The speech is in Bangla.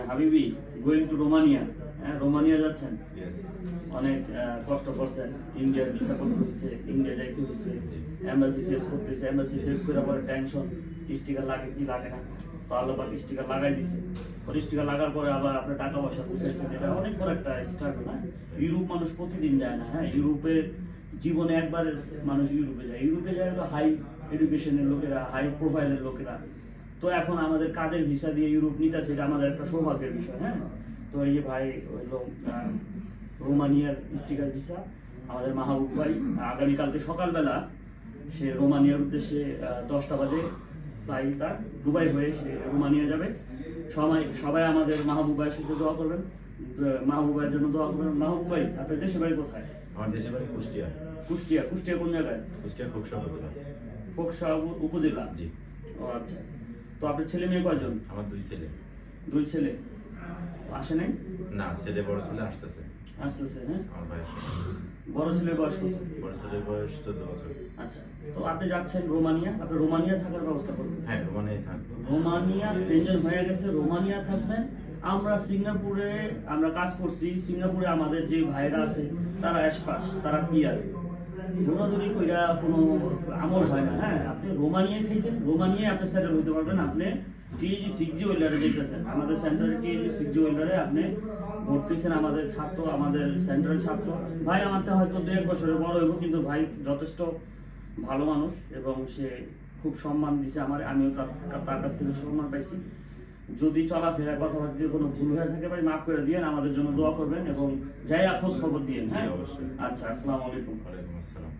হাবিবি গোয়িং টু রোমানিয়া। রোমানিয়া যাচ্ছেন, Yes. অনেক কষ্ট করছেন, ইন্ডিয়ার ভিসা করতে হয়েছে, ইন্ডিয়া যাইতে হয়েছে, এম্বাসি ফেস করতে হয়েছে, এম্বাসি ফেস করার পরে টেনশন, স্টিকার লাগে কি লাগে না, তো আল্লাহ পাক স্টিকার লাগাই দিছে। পরে স্টিকার লাগার পরে আবার আপনার টাকা পয়সা বুঝাইছেন, এটা অনেক বড় একটা স্ট্রাগল। হ্যাঁ, ইউরোপ মানুষ প্রতিদিন যায় না। হ্যাঁ, ইউরোপে জীবনে একবার মানুষ ইউরোপে যায়, ইউরোপে যায় হলো হাই এডুকেশনের লোকেরা, হাই প্রোফাইলের লোকেরা। তো এখন আমাদের কাজের ভিসা দিয়ে ইউরোপ নিতেছে, এটা আমাদের একটা সৌভাগ্যের বিষয়। হ্যাঁ, তো এই যে ভাই হইলো রোমানিয়ার স্টিকার ভিসা, আমাদের মাহবুব ভাই আগামীকালকে সকালবেলা সে রোমানিয়ার উদ্দেশ্যে 10টা বাজে ফ্লাইট তার, দুবাই হয়ে সে রোমানিয়া যাবে। সবাই আমাদের মাহবুব ভাইয়ের সাথে দোয়া করবেন, মাহবুব ভাইয়ের জন্য দোয়া করবেন। মাহবুব ভাই, আপনার দেশের বাড়ি কোথায়? আমার দেশের বাড়ি কুষ্টিয়া। কুষ্টিয়া। কুষ্টিয়া কোন জায়গায়? কুষ্টিয়া খোকসা উপজেলা। খোকসা উপজেলা। জি। ও আচ্ছা। তো আপনার ছেলে মেয়ে কয়জন? আমার 2 ছেলে। 2 ছেলে। আসে নাই? না, ছেলে বড় ছেলে আসতেছে। আসতেছে। হ্যাঁ, আমার ভাই আসতেছে। বড় ছেলের বয়স কত? বড় ছেলের বয়স 14 বছর। আচ্ছা, তো আপনি যাচ্ছেন রোমানিয়া, আপনি রোমানিয়া থাকার ব্যবস্থা করবেন? হ্যাঁ, রোমানিয়ায় থাকবো। রোমানিয়া সেনজেন হয়ে গেছে, রোমানিয়া থাকবেন। আমরা সিঙ্গাপুরে আমরা কাজ করছি, সিঙ্গাপুরে আমাদের যে ভাইরা আছে তারা অ্যাশপাস, তারা পিয়ার, দৌড়াদৌড়ি কইরা কোনো আমল হয় না। হ্যাঁ, আপনি রোমানিয়ায় থাকেন, রোমানিয়ায় আপনি সেটেল হইতে পারবেন। আপনি টিএজি 6G ওয়েল্ডারে যেতেছেন, আমাদের সেন্টারে টিএজি 6G ওয়েল্ডারে আপনি ভর্তি হয়েছেন, আমাদের ছাত্র, আমাদের সেন্টারের ছাত্র। ভাই আমার তো হয়তো 1 বছরের বড় হইব, কিন্তু ভাই যথেষ্ট ভালো মানুষ এবং সে খুব সম্মান দিছে আমার, আমিও তার কাছ থেকে সম্মান পাইছি। যদি চলাফেরা কথাবার্তা কোনো ভুল হয়ে থাকে ভাই মাফ করে দিয়েন, আমাদের জন্য দোয়া করবেন এবং যাই খোঁজ খবর দিয়েন। হ্যাঁ, অবশ্যই। আচ্ছা, আসসালামু আলাইকুম। ওয়ালাইকুম আসসালাম।